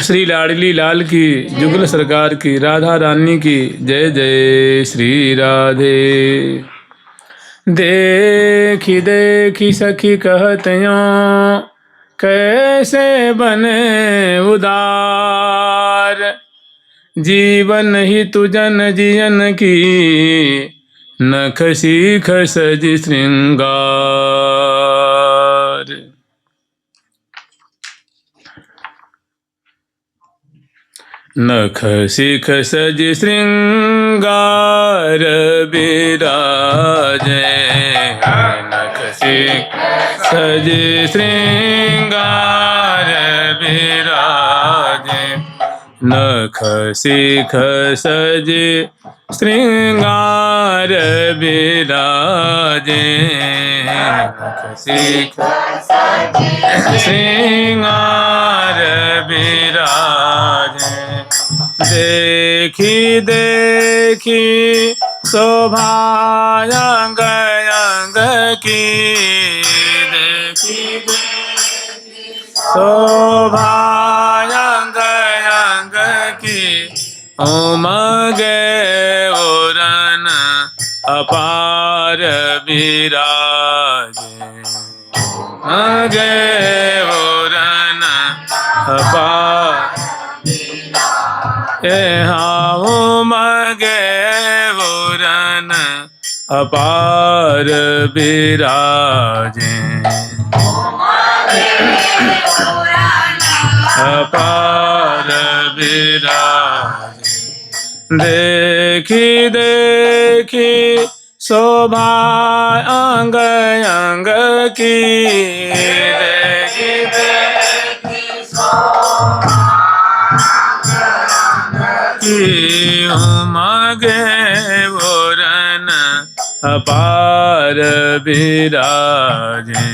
श्री लाडली लाल की, जुगल सरकार की, राधा रानी की जय जय श्री राधे। देखी देखी सखी कहत यों, कैसे बने उदार, जीवन ही तुजन जियन की, नख सीख सज श्रृंगार। नख शिख सज श्रृंगार विराजे, नख शिख सज श्रृंगार विराजे, नख शिख सज श्रृंगार विराजे, नख शिख सज श्रृंगार विराजे। देखी देखी शोभा अंग अंग की, देखी देखी शोभा अंग अंग की, उमगे उरन अपार विराजे, उमगे उरन अपार उमगे उरन अपार विराजे, अपार विराजे। देखी देखी शोभा अंग अंग की, देखी देखी शोभा उमगे उरन अपार विराजे,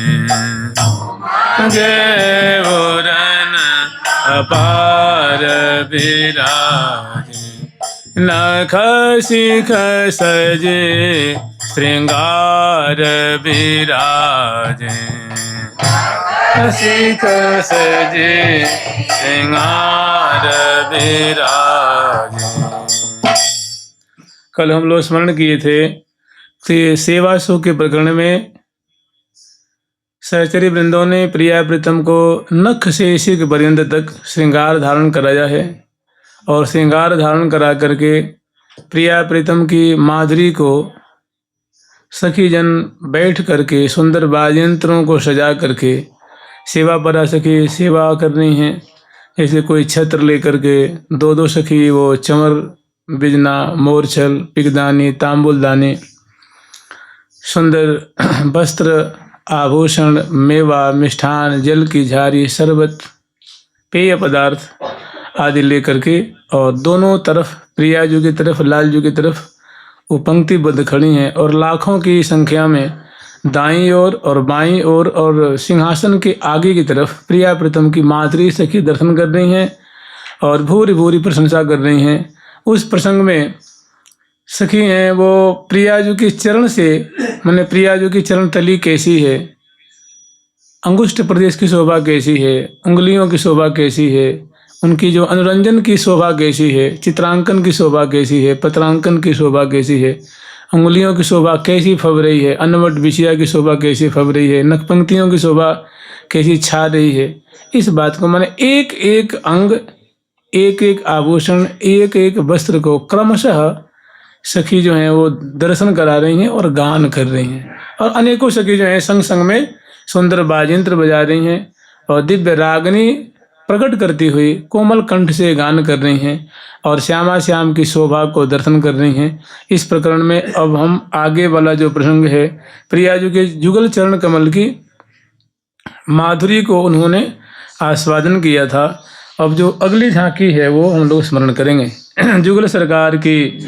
उमगे उरन अपार विराजे। नख शिख सजे श्रृंगार विराजे, शिख सजे श्रृंगार विराजे। कल हम लोग स्मरण किए थे कि सेवा सुख के प्रकरण में सहचरी वृंदों ने प्रिया प्रीतम को नख से शिख पर्यंत तक श्रृंगार धारण कराया है, और श्रृंगार धारण करा करके प्रिया प्रीतम की माधुरी को सखी जन बैठ करके सुंदर वाद्ययंत्रों को सजा करके सेवा परा सखी सेवा करनी है। जैसे कोई छत्र लेकर के दो दो सखी वो चमर बिजना, मोरछल, पिगदानी, तांबुलदानी, सुंदर वस्त्र, आभूषण, मेवा, मिष्ठान, जल की झारी, शरबत, पेय पदार्थ आदि लेकर के, और दोनों तरफ प्रियाजू की तरफ, लालजू की तरफ वो पंक्तिबद्ध खड़ी हैं, और लाखों की संख्या में दाईं ओर और बाईं ओर और सिंहासन के आगे की तरफ प्रिया प्रीतम की माधुरी सखी दर्शन कर रही हैं और भूरी भूरी प्रशंसा कर रही हैं। उस प्रसंग में सखी हैं वो प्रियाजू की चरण से, मैंने प्रियाजू की चरण तली कैसी है, अंगुष्ठ प्रदेश की शोभा कैसी है, उंगलियों की शोभा कैसी है, उनकी जो अनुरंजन की शोभा कैसी है, चित्रांकन की शोभा कैसी है, पत्रांकन की शोभा कैसी है, उंगलियों की शोभा कैसी फब रही है, अन्नवट विषया की शोभा कैसी फब रही है, नखपंक्तियों की शोभा कैसी छा रही है। इस बात को मैंने एक एक अंग, एक एक आभूषण, एक एक वस्त्र को क्रमशः सखी जो हैं वो दर्शन करा रही हैं और गान कर रही हैं, और अनेकों सखी जो हैं संग संग में सुंदर वाद्ययंत्र बजा रही हैं और दिव्य रागनी प्रकट करती हुई कोमल कंठ से गान कर रही हैं और श्यामा श्याम की शोभा को दर्शन कर रही हैं। इस प्रकरण में अब हम आगे वाला जो प्रसंग है, प्रियाजू के जुगल चरण कमल की माधुरी को उन्होंने आस्वादन किया था। अब जो अगली झांकी है वो हम लोग स्मरण करेंगे। जुगल सरकार की,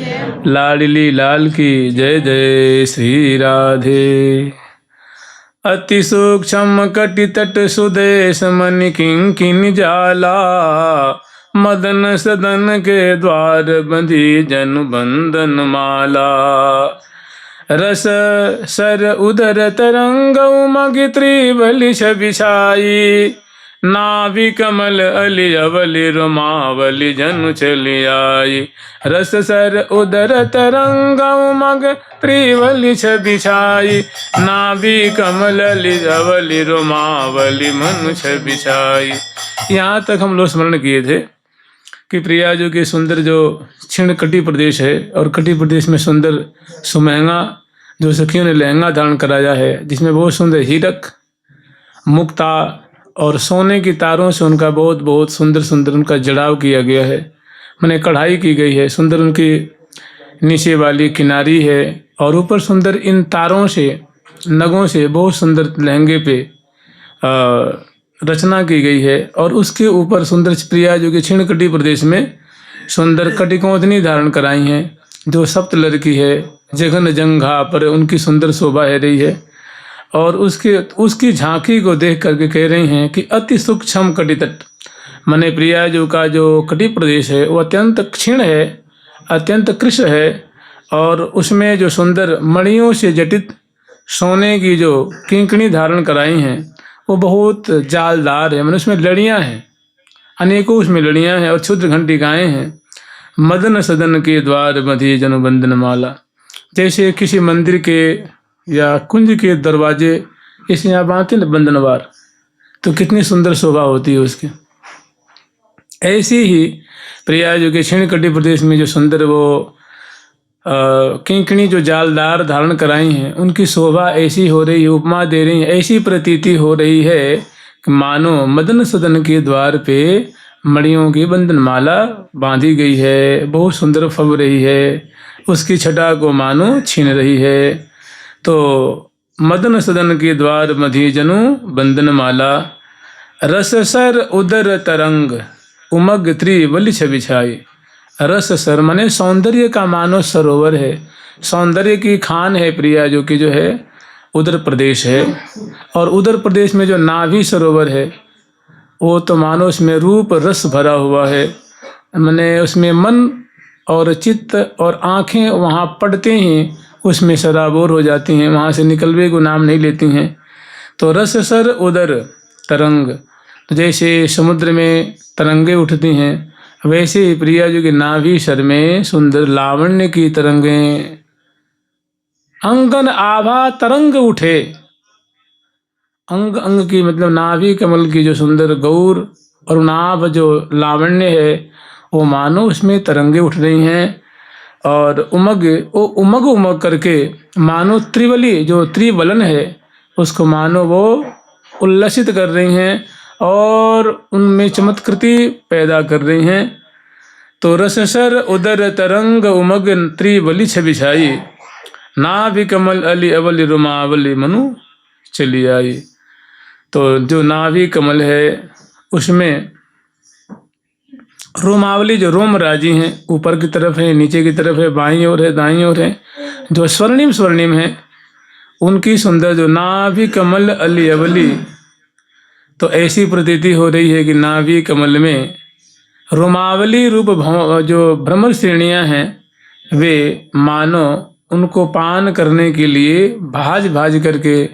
लाडली लाल की जय जय श्री राधे। अति सूक्ष्म कटि तट सुदेश मनि किंकिन जाला, मदन सदन के द्वार बंधी जन बंधन माला। रस सर उदर तरंग उमग त्रिवलिश बिछाई, नाभि कमल अली अवली रोमावली जनु चली आई। रस सर उदर तरंग उमग त्रिवली छवि छाई। नाभि कमल अली अवली रोमावली मनु छवि छाई। यहाँ तक हम लोग स्मरण किए थे कि प्रियाजू के सुंदर जो क्षीण कटी प्रदेश है, और कटी प्रदेश में सुंदर सुमहंगा जो सखियों ने लहंगा धारण कराया है, जिसमें बहुत सुंदर हीरक, मुक्ता और सोने की तारों से उनका बहुत बहुत सुंदर सुंदर उनका जड़ाव किया गया है, मैंने कढ़ाई की गई है। सुंदर उनकी नीचे वाली किनारी है, और ऊपर सुंदर इन तारों से, नगों से बहुत सुंदर लहंगे पे रचना की गई है। और उसके ऊपर सुंदर प्रिया जो कि क्षीण कटी प्रदेश में सुंदर कटिकोंदनी धारण कराई हैं, जो सप्त लड़की है, जघन जंघा पर उनकी सुंदर शोभा है रही है। और उसकी झांकी को देख करके कह रही हैं कि अति सूक्ष्म कटितट, माने प्रियाजू का जो कटी प्रदेश है वो अत्यंत क्षीण है, अत्यंत कृष्ण है, और उसमें जो सुंदर मणियों से जटित सोने की जो किंकणी धारण कराई हैं वो बहुत जालदार है, माने उसमें लड़ियाँ हैं, अनेकों उसमें लड़ियाँ हैं और क्षुद्र घंटिकाएँ हैं। मदन सदन के द्वार मध्य जनु बंदन माला, जैसे किसी मंदिर के या कुंज के दरवाजे इस यहाँ बांधते न बंधनवार, तो कितनी सुंदर शोभा होती है उसकी। ऐसी ही प्रियाजू के क्षीण कटी प्रदेश में जो सुंदर वो किंकणी जो जालदार धारण कराई हैं, उनकी शोभा ऐसी हो रही है, उपमा दे रही है, ऐसी प्रतीति हो रही है कि मानो मदन सदन के द्वार पे मणियों की बंधन माला बांधी गई है, बहुत सुंदर फब रही है, उसकी छटा को मानो छीन रही है। तो मदन सदन के द्वार मध्य जनु बंधन माला, रस सर उदर तरंग उमग त्रिवली छवि छाई। रस सर माने सौंदर्य का मानो सरोवर है, सौंदर्य की खान है प्रिया जो कि जो है उदर प्रदेश है। और उदर प्रदेश में जो नाभि सरोवर है वो तो मानो उसमें रूप रस भरा हुआ है, माने उसमें मन और चित्त और आँखें वहाँ पड़ते ही उसमें सराबोर हो जाती हैं, वहाँ से निकलवे को नाम नहीं लेती हैं। तो रस सर उदर तरंग, तो जैसे समुद्र में तरंगे उठती हैं, वैसे ही प्रिया जो कि नाभि सर में सुंदर लावण्य की तरंगें, अंगन आभा तरंग उठे। अंग अंग की मतलब नाभि कमल की जो सुंदर गौर और नाभ जो लावण्य है वो मानो उसमें तरंगे उठ रही हैं। और उमग उमग करके मानो त्रिवली जो त्रिवलन है उसको मानो वो उल्लसित कर रही हैं और उनमें चमत्कृति पैदा कर रही हैं। तो रससर उदर तरंग उमग त्रिवली छवि छाई, नाभि कमल अली अवली रोमावली मनु चली आई। तो जो नाभि कमल है उसमें रोमावली जो रोम राजी हैं, ऊपर की तरफ है, नीचे की तरफ है, बाईं ओर है, दाईं ओर है, जो स्वर्णिम है, उनकी सुंदर जो नाभि कमल अली अवली, तो ऐसी प्रतीति हो रही है कि नाभि कमल में रोमावली रूप जो भ्रमर श्रेणियाँ हैं वे मानो उनको पान करने के लिए भाज भाज करके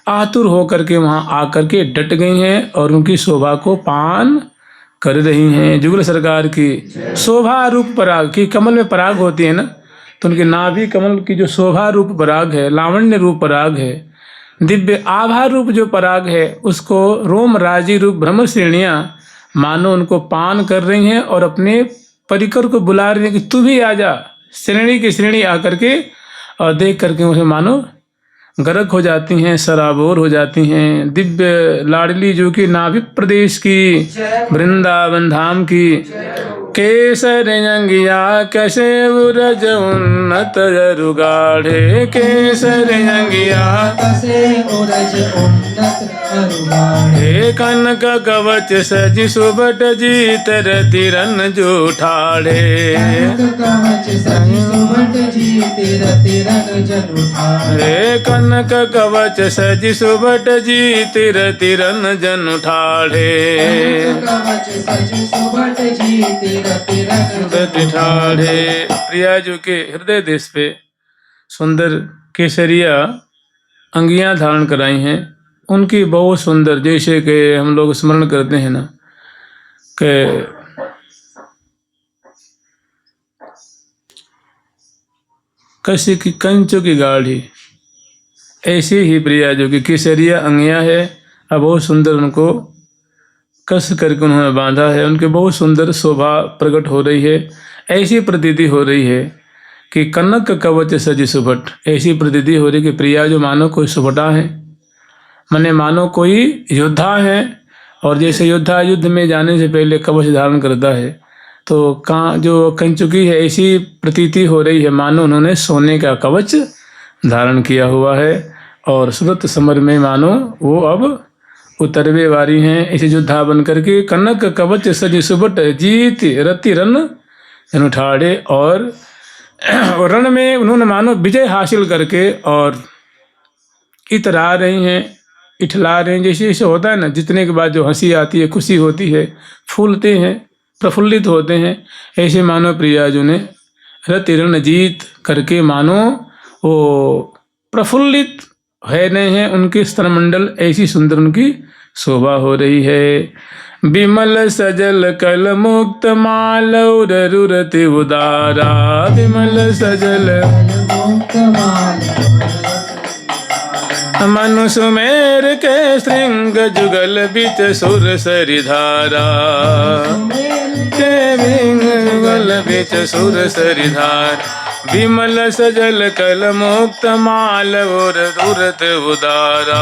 आतुर हो करके वहाँ आकर के डट गई हैं और उनकी शोभा को पान कर रही हैं। जुगल सरकार की शोभा रूप पराग की, कमल में पराग होती है ना, तो उनके नाभि कमल की जो शोभा रूप पराग है, लावण्य रूप पराग है, दिव्य आभा रूप जो पराग है, उसको रोम राजी रूप भ्रमर श्रेणियाँ मानो उनको पान कर रही हैं और अपने परिकर को बुला रही हैं कि तू भी आ जा, श्रेणी की श्रेणी आकर के, और देख करके उसे मानो गर्क हो जाती हैं, सराबोर हो जाती हैं। दिव्य लाडली जो कि नाभि प्रदेश की, वृंदावन धाम की, केसर अंगिया कैसे उरज उन्नत रुगाढ़े, केसर अंगिया कैसे उरज उन्नत रुगाढ़े, कनक कवच सजी सुबट जीत रतिरन जो ठाढ़े, कवच सजी सुबट जीत रतिरन जनु ठाढ़े, कनक कवच सजी सुबट जीत रतिरन जनु ठाढ़े, कवच सजी सुबट जीत ठाढ़े। प्रिया जो के हृदय देश पे सुंदर केसरिया अंगियां धारण कराई हैं उनकी बहुत सुंदर, जैसे कि हम लोग स्मरण करते हैं ना कि कसी की कंचों की गाढ़ी, ऐसी ही प्रिया जो कि केसरिया अंगिया है, अब बहुत सुंदर उनको कस करके उन्होंने बांधा है, उनके बहुत सुंदर शोभा प्रकट हो रही है। ऐसी प्रतीति हो रही है कि कनक कवच सजी सुभट, ऐसी प्रतीति हो रही कि प्रिया जो मानो कोई सुभटा है, माने मानो कोई योद्धा है। और जैसे योद्धा युद्ध में जाने से पहले कवच धारण करता है, तो जो कंचुकी है ऐसी प्रतीति हो रही है मानो उन्होंने सोने का कवच धारण किया हुआ है। और सूरत समर में मानो वो अब उतरवे वारी हैं, ऐसे योद्धा बन करके कनक कवच सजी सुबट जीत रति रन जन ठाड़े। और रण में उन्होंने मानो विजय हासिल करके और इतरा रही हैं, इठला रहे हैं। जैसे जैसे होता है ना, जितने के बाद जो हंसी आती है, खुशी होती है, फूलते हैं, प्रफुल्लित होते हैं, ऐसे मानो प्रिया जो ने रति रण जीत करके मानो वो प्रफुल्लित है नहीं है, उनके स्तनमंडल ऐसी सुंदर उनकी शोभा हो रही है। विमल सजल कल मुक्त माल रुरति उदारा, विमल सजल मनु सुमेर के श्रृंग जुगल बिच सुर सरिधारा, के जुगल बिच सुर सरिधार। विमल सजल कल मुक्त माल और दूरत उदारा,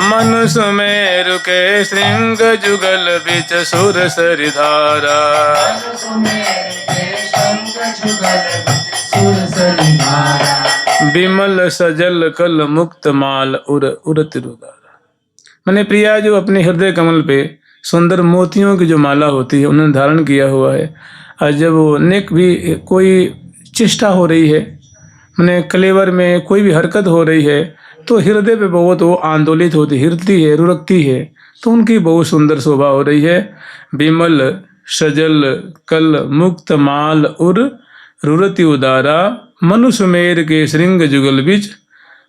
मनु सुमेर के श्रृंग जुगल बिच सुर सरिधारा। विमल सजल कल मुक्त माल उरत उदारा, मैंने प्रिया जो अपने हृदय कमल पे सुंदर मोतियों की जो माला होती है उन्होंने धारण किया हुआ है। और जब वो नेक भी कोई चेष्टा हो रही है, मैंने कलेवर में कोई भी हरकत हो रही है, तो हृदय पे बहुत वो आंदोलित होती, हिरती है, रुरकती है, तो उनकी बहुत सुंदर शोभा हो रही है। विमल सजल कल मुक्त माल उर रुरति उदारा, मनु सुमेर के श्रृंग जुगल बीच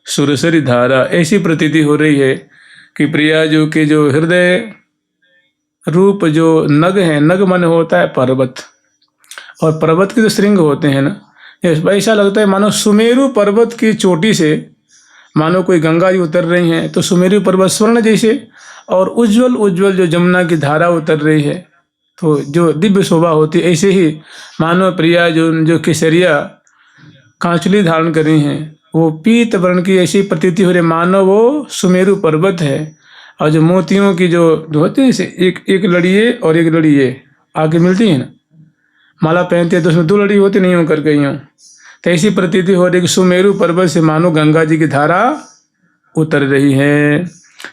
सुरसरी धारा, ऐसी प्रतीति हो रही है कि प्रिया जो के जो हृदय रूप जो नग है, नग मन होता है पर्वत, और पर्वत के जो श्रृंग होते हैं ना, ऐसा लगता है मानो सुमेरु पर्वत की चोटी से मानो कोई गंगा जी उतर रही हैं, तो सुमेरु पर्वत स्वर्ण जैसे, और उज्जवल उज्जवल जो जमुना की धारा उतर रही है, तो जो दिव्य शोभा होती है, ऐसे ही मानो प्रिया जो केसरिया कांचली धारण करी हैं, वो पीत वर्ण की ऐसी प्रतीति हो रही, मानो वो सुमेरु पर्वत है। और जो मोतियों की जो होती है, एक लड़िए और एक लड़िए आगे मिलती है ना, माला पहनती है तो उसमें दो लड़ी होती नहीं हो कर गई हूँ, तो ऐसी प्रतीति हो रही कि सुमेरु पर्वत से मानो गंगा जी की धारा उतर रही है।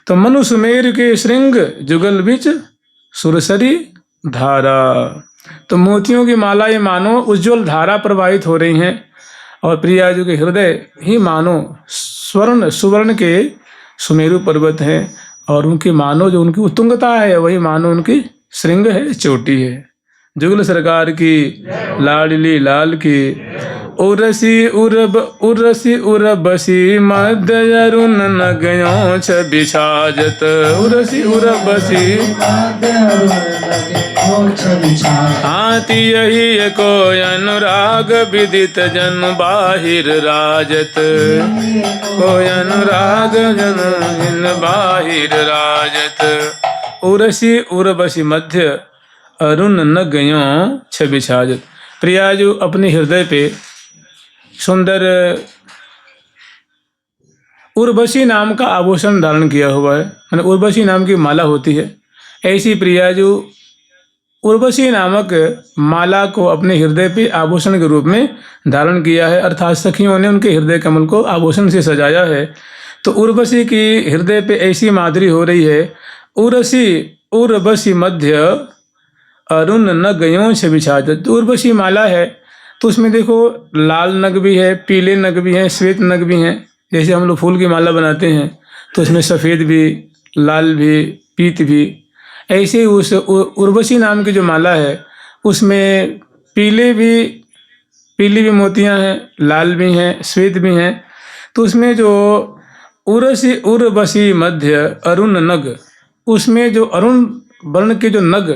तो मनु सुमेर के श्रृंग जुगल बीच सुरसरी धारा, तो मोतियों की माला ये मानो उज्जवल धारा प्रवाहित हो रही हैं। और प्रिया जी के हृदय ही मानो स्वर्ण सुवर्ण के सुमेरु पर्वत है, और उनकी मानो जो उनकी उत्तुंगता है वही मानो उनकी श्रृंग है, चोटी है। जुगल सरकार की लाडली लाल की। उरसी उरबसी मध्य अरुण न गयो छवि छाजत, उरसी उरबसी हाथी यही को अनुराग विदित जन बाहिर राजत, को अनुराग जन बाहिर राजत। उरसी उरबसी मध्य अरुण न गयो छवि छाजत, प्रिया जो अपने हृदय पे सुंदर उर्वशी नाम का आभूषण धारण किया हुआ है, मैंने उर्वशी नाम की माला होती है, ऐसी प्रिया जो उर्वशी नामक माला को अपने हृदय पे आभूषण के रूप में धारण किया है, अर्थात सखियों ने उनके हृदय कमल को आभूषण से सजाया है। तो उर्वशी की हृदय पे ऐसी माधुरी हो रही है। उर्वशी मध्य अरुण न गयो छवि छाजत, उर्वशी माला है तो उसमें देखो लाल नग भी है, पीले नग भी हैं, श्वेत नग भी हैं। जैसे हम लोग फूल की माला बनाते हैं तो उसमें सफ़ेद भी, लाल भी, पीत भी, ऐसे उस उर्वशी नाम की जो माला है उसमें पीले भी पीली भी मोतियां हैं, लाल भी हैं, श्वेत भी हैं। तो उसमें जो उरसी उर्वशी मध्य अरुण नग, उसमें जो अरुण वर्ण के जो नग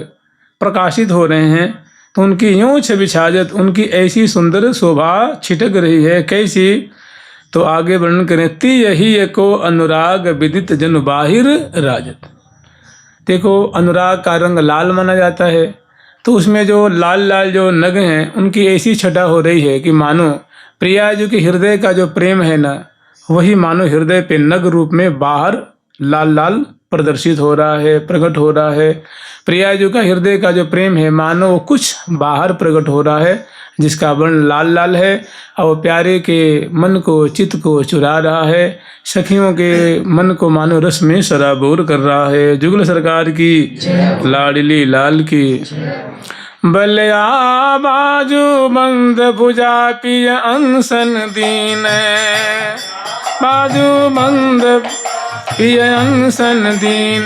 प्रकाशित हो रहे हैं, तो उनकी यूं छवि छाजत, उनकी ऐसी सुंदर शोभा छिटक रही है। कैसी? तो आगे वर्णन करें, ती यही एको अनुराग विदित जन बाहिर राजत। देखो, अनुराग का रंग लाल माना जाता है, तो उसमें जो लाल लाल जो नग हैं, उनकी ऐसी छटा हो रही है कि मानो प्रिया जी के हृदय का जो प्रेम है ना, वही मानो हृदय पे नग रूप में बाहर लाल लाल प्रदर्शित हो रहा है, प्रकट हो रहा है। प्रिया जी का हृदय का जो प्रेम है, मानो वो कुछ बाहर प्रकट हो रहा है, जिसका वर्ण लाल लाल है, और प्यारे के मन को, चित्त को चुरा रहा है, सखियों के मन को मानो रस में सराबोर कर रहा है। जुगल सरकार की, लाडली लाल की। बलिया बाजू बंद भुजा पिय अनसन दीन, बाजू बंद पिय अनसन दीन,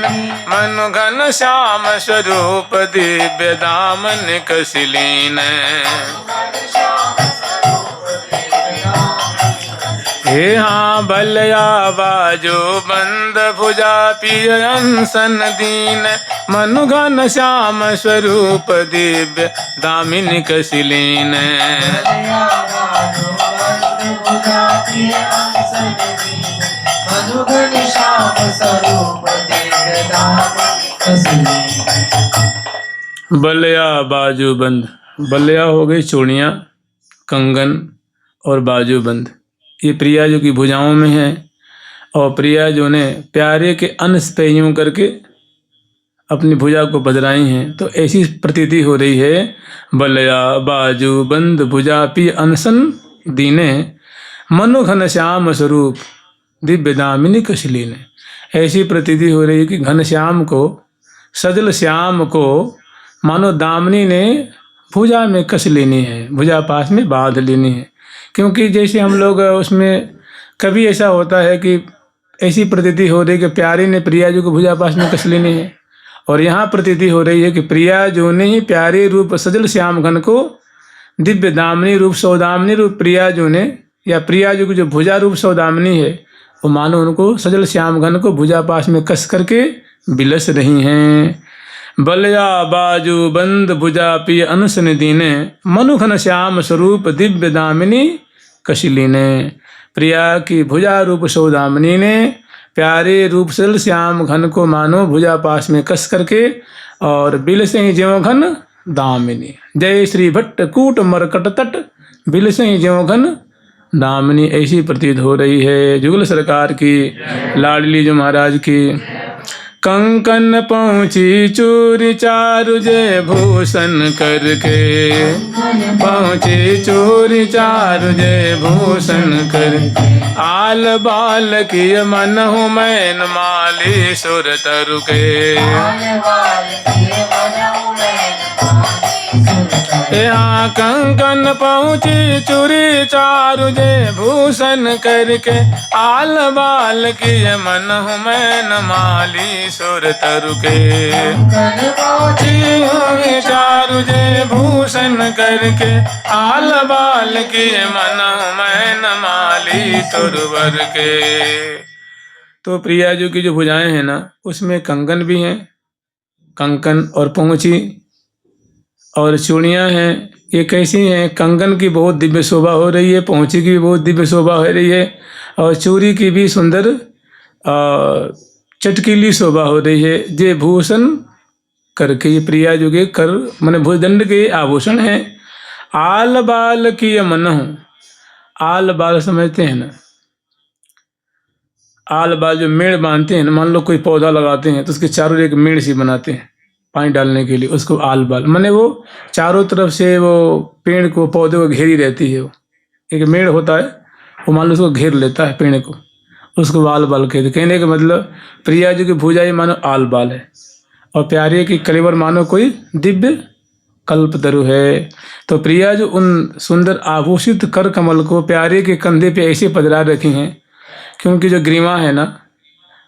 मनु घन श्याम स्वरूप दिव्य दामन कसलीन। हे हाँ, बलिया बाजो बंद भुजा पिय अनसन दीन, मनु घन श्याम स्वरूप दिव्य दामिनी कसलीन। बलिया बाजूबंद, बलिया हो गई चूड़ियाँ, कंगन और बाजूबंद, ये प्रिया जो की भुजाओं में है। और प्रिया जो ने प्यारे के अंश पे यूं करके अपनी भुजा को बदराई हैं, तो ऐसी प्रतीति हो रही है। बलिया बाजूबंद भुजा पी अनसन दीने, मनु घन श्याम स्वरूप दिव्य दामिनी कसलीन। ऐसी प्रतीति हो रही है कि घनश्याम को, सजल श्याम को मानो दामिनी ने भुजा में कस लेनी है, भुजा पास में बांध लेनी है। क्योंकि जैसे हम लोग उसमें कभी ऐसा होता है कि ऐसी प्रतीति हो रही है कि प्यारी ने प्रिया जी को भुजा पास में कस लेनी है, और यहाँ प्रतीति हो रही है कि प्रिया जो ने ही प्यारे रूप सजल श्याम घन को दिव्य दामिनी रूप सौदामिनी रूप प्रिया जो ने, या प्रिया जी की जो भुजा रूप सौदामिनी है, वो मानो उनको सजल श्याम घन को भुजा पास में कस करके बिलस रही हैं। बलिया बाजू बंद भुजा पी अनसन दीने, मनु घन श्याम स्वरूप दिव्य दामिनी कशिलीने। प्रिया की भुजा रूप सौदामिनी ने प्यारे रूप सजल श्याम घन को मानो भुजा पास में कस करके और बिलसे ही ज्यों घन दामिनी। जय श्री भट्ट कूट मरकट तट, बिलसे ही ज्यों घन दामिनी। ऐसी प्रतीत हो रही है। जुगल सरकार की, लाडली जो महाराज की। कंकन पहुँची चूरी चारु जय भूषण करके, पहुँची चूरी चारु जय भूषण कर, आल बाल की मन हूँ मैन माली सुर तरु के। यहाँ कंकन पहुँची चूरी चारु जय भूषण करके, आल बाल की मन हूँ मैन माली सुर तरु के। पहुँची चारु जय भूषण करके, आल बाल की मन हूँ मैन माली सुरवर के। तो प्रिया जी की जो भुजाएं हैं ना, उसमें कंगन भी हैं, कंकन और पहुँची और चूड़ियाँ हैं। ये कैसी हैं? कंगन की बहुत दिव्य शोभा हो रही है, पहुँची की भी बहुत दिव्य शोभा हो रही है, और चूड़ी की भी सुंदर चटकीली शोभा हो रही है। जे भूषण करके, ये प्रिया जो के कर माने भुजदंड के आभूषण हैं। आल बाल की मन हूँ, आल बाल समझते हैं ना, आल बाल जो मेड़ बांधते हैं ना, मान लो कोई पौधा लगाते हैं तो उसके चारों एक मेड़ सी बनाते हैं पानी डालने के लिए, उसको आल बाल माने वो चारों तरफ से वो पेड़ को, पौधे को घेरी रहती है। वो एक मेड़ होता है, वो मान लो उसको घेर लेता है पेड़ को, उसको आल बाल कहते। कहने का मतलब प्रिया जी की भुजाई मानो आल बाल है, और प्यारे की कलेवर मानो कोई दिव्य कल्पतरु है। तो प्रिया जो उन सुंदर आभूषित कर कमल को प्यारे के कंधे पे ऐसे पधरा रखी हैं कि उनकी जो ग्रीवा है ना,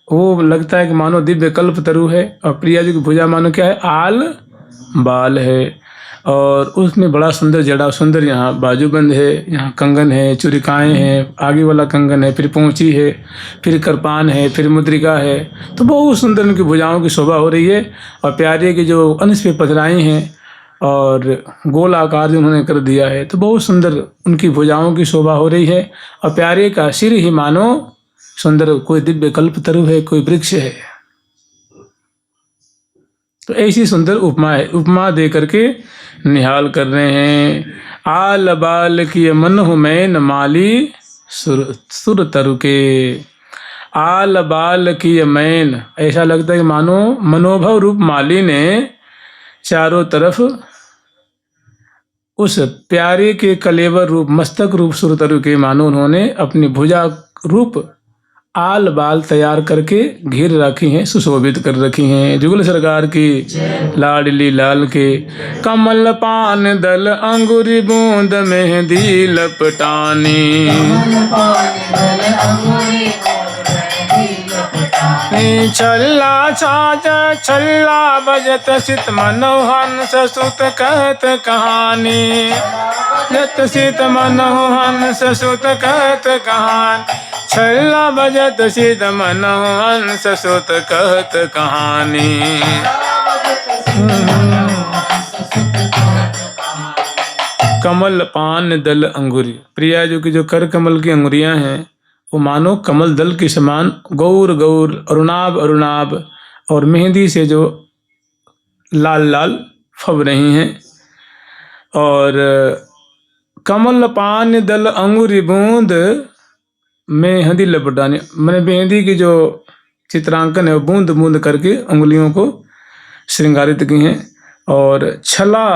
वो लगता है कि मानो दिव्य कल्प तरु है, और प्रिया जी की भुजा मानो क्या है? आल बाल है। और उसमें बड़ा सुंदर जड़ा, सुंदर यहाँ बाजूबंद है, यहाँ कंगन है, चुरिकाएँ हैं, आगे वाला कंगन है, फिर पोंची है, फिर करपान है, फिर मुद्रिका है। तो बहुत सुंदर उनकी भुजाओं की शोभा हो रही है। और प्यारे के जो अंश पे पथराई हैं और गोल आकार जो उन्होंने कर दिया है, तो बहुत सुंदर उनकी भुजाओं की शोभा हो रही है। और प्यारे का सिर ही मानो सुंदर कोई दिव्य कल्पतरु है, कोई वृक्ष है। तो ऐसी सुंदर उपमा है, उपमा दे करके निहाल कर रहे हैं। आल बाल की मन हूँ मैन माली सुर तरु के। आल बाल की मैन, ऐसा लगता है कि मानो मनोभव रूप माली ने चारों तरफ उस प्यारे के कलेवर रूप, मस्तक रूप सुरतरु के मानो उन्होंने अपनी भुजा रूप आल बाल तैयार करके घेर रखी हैं, सुशोभित कर रखी हैं। जुगल सरकार की लाडली लाल के। कमल पान दल अंगुरी बूंद मेहंदी लपटानी। छल्ला छाछ छल्ला बजत सित मनोहन ससुत कहत कहानी। जत सित मनोहन ससुत कहत कहानी। छल्ला बजत सित मनोहन ससुत कहत कहानी। कमल पान दल अंगुरी, प्रिया जो की जो कर कमल की अंगुरियां हैं वो मानो कमल दल के समान गौर गौर, अरुणाभ अरुणाभ और मेहंदी से जो लाल लाल फब रही हैं। और कमल पान दल अंगुरी बूंद मेहंदी लपटानी, मैंने मेहंदी की जो चित्रांकन है वो बूंद बूंद करके उंगलियों को श्रृंगारित की हैं। और छला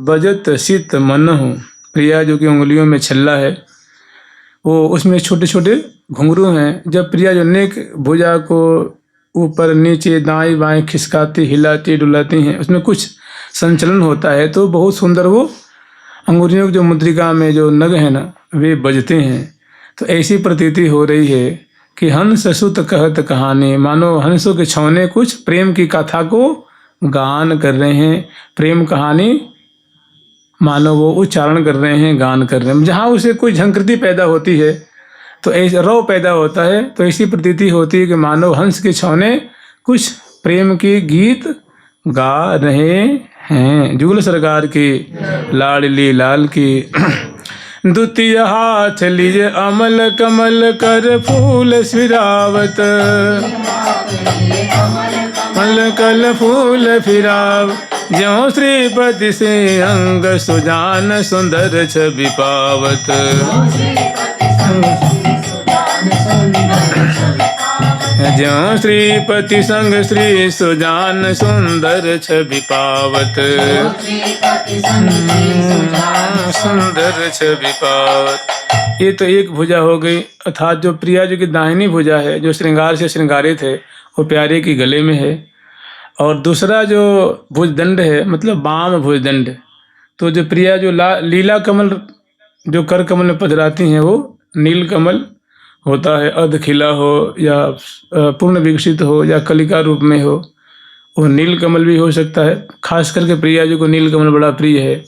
बजत सित मनहु, प्रिया जो कि उंगलियों में छल्ला है, वो उसमें छोटे छोटे घुंघरू हैं। जब प्रिया जो नेक भुजा को ऊपर नीचे दाएं बाएं खिसकाती, हिलाती डुलाती हैं, उसमें कुछ संचलन होता है, तो बहुत सुंदर वो अंगुरियों की जो मुद्रिका में जो नग है ना, वे बजते हैं। तो ऐसी प्रतीति हो रही है कि हंस सुत कहत कहानी, मानो हंसों के छौने कुछ प्रेम की कथा को गान कर रहे हैं। प्रेम कहानी मानो वो उच्चारण कर रहे हैं, गान कर रहे हैं। जहाँ उसे कोई झंकृति पैदा होती है तो ऐसे रव पैदा होता है, तो ऐसी प्रतीति होती है कि मानव हंस के छौने कुछ प्रेम के गीत गा रहे हैं। जुगल सरकार की लाडली लाल की। द्वितीय हाथ लीजे अमल कमल कर फूल फिरावत। अमल कल फूल फिराव, ज्यों श्रीपति से अंग सुजान सुंदर छवि पावत। ज्यों श्रीपति संग श्री सुजान सुंदर छवि पावत। सुंदर छवि पावत। ये तो एक भुजा हो गई, अर्थात जो प्रिया जो की दाहिनी भुजा है, जो श्रृंगार से श्रृंगारित है, वो प्यारे की गले में है। और दूसरा जो भुजदंड है, मतलब बाम भुजदंड, तो जो प्रिया जो लीला कमल जो कर कमल में पधराती हैं, वो नील कमल होता है। अर्ध खिला हो या पूर्ण विकसित हो या कलिका रूप में हो, वो नील कमल भी हो सकता है। खास करके प्रिया जी को नील कमल बड़ा प्रिय है,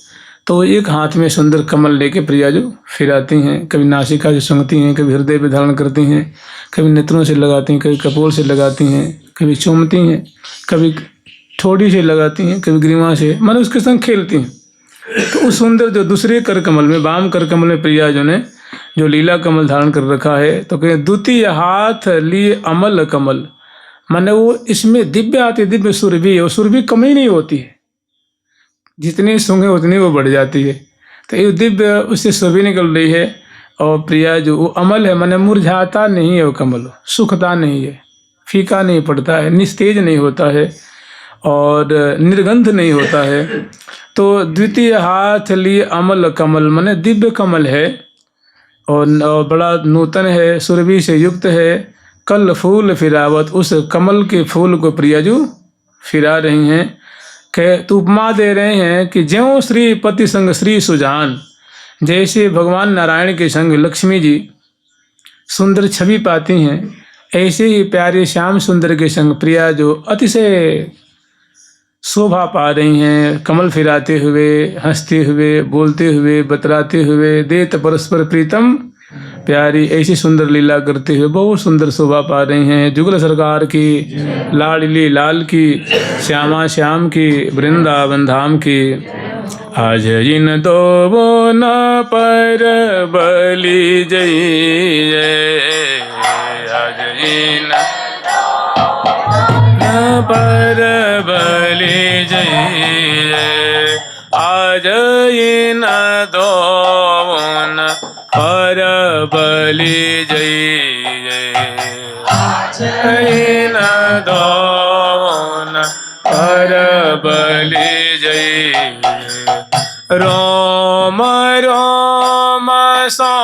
तो एक हाथ में सुंदर कमल लेके प्रिया जो फिराती हैं। कभी नासिका से सूंघती हैं, कभी हृदय पे धारण करती हैं, कभी नेत्रों से लगाती हैं, कभी कपोल से लगाती हैं, कभी चूमती हैं, कभी ठोड़ी से लगाती हैं, कभी ग्रीवा से, मानो उसके संग खेलती हैं। तो उस सुंदर जो दूसरे कर कमल में, वाम कर कमल में प्रिया जो ने जो लीला कमल धारण कर रखा है, तो कहे द्वितीय हाथ लिए अमल कमल, माने वो इसमें दिव्य आती, दिव्य सुर भी है, वो सुर भी कम ही नहीं होती है, जितनी सूंघे उतनी वो बढ़ जाती है। तो ये दिव्य उससे सुर भी निकल रही है। और प्रिया जो वो अमल है, माने मुरझाता नहीं है वो कमल, सूखता नहीं है, फीका नहीं पड़ता है, निस्तेज नहीं होता है और निर्गंध नहीं होता है। तो द्वितीय हाथ लिए अमल कमल, माने दिव्य कमल है और बड़ा नूतन है, सुरभि से युक्त है। कल फूल फिरावत, उस कमल के फूल को प्रियाजू फिरा रही हैं। तो उपमा दे रहे हैं कि ज्यों श्रीपति संग श्री सुजान, जैसे भगवान नारायण के संग लक्ष्मी जी सुंदर छवि पाती हैं, ऐसे ही प्यारे श्याम सुंदर के संग प्रिया जो अतिशय शोभा पा रही हैं, कमल फिराते हुए, हंसते हुए, बोलते हुए, बतराते हुए, देत परस्पर प्रीतम प्यारी, ऐसी सुंदर लीला करते हुए बहुत सुंदर शोभा पा रही हैं। जुगल सरकार की, लाडली लाल की, श्यामा श्याम की, वृंदावन धाम की। आज इन दो न पर बलि जय, आज इन पर बलि जय, आज इन दो पर बलि जय, आज इन दो पर बलि जय। रोम रोम सा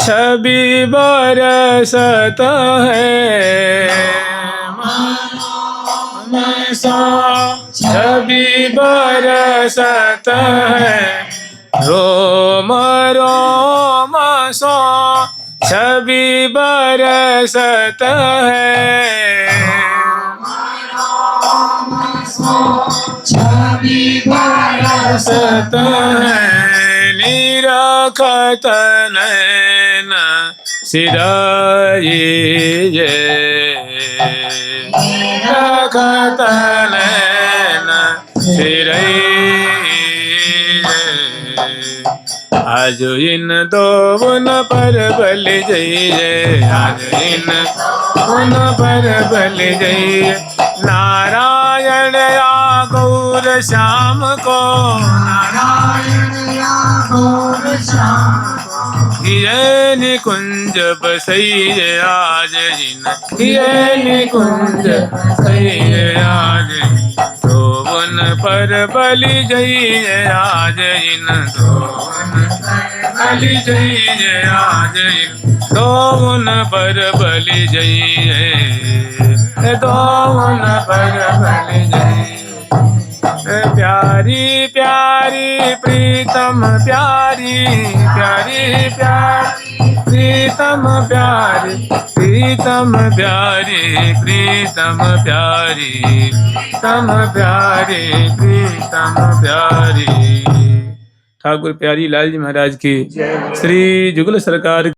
छवि बरसत है, सा छवि बरसत है, रोम रोम सा छवि बरसत है, छवि बरसत है। निरखत नैन सिराए, निरखत नैन सिराए, आज इन दोवन पर बलि जय, आज इन दोवन पर बलि जय। नारायण या गौर श्याम को, नारायण या गौर श्याम को, ये निकुंज बसैये आज इन, ये निकुंज बसैये आज। दोवन पर बलि जय, आज इन दोवन बलि जय, आज इन दोवन पर बलि जय, दोवन पर बलि जय। प्यारी प्यारी प्रीतम प्यारी, प्यारी प्यारी प्रीतम प्यारी, प्रीतम प्यारी, प्रीतम प्यारी, तम प्यारी, प्रीतम प्यारी। ठाकुर प्यारी लाल जी महाराज की, श्री जुगल सरकार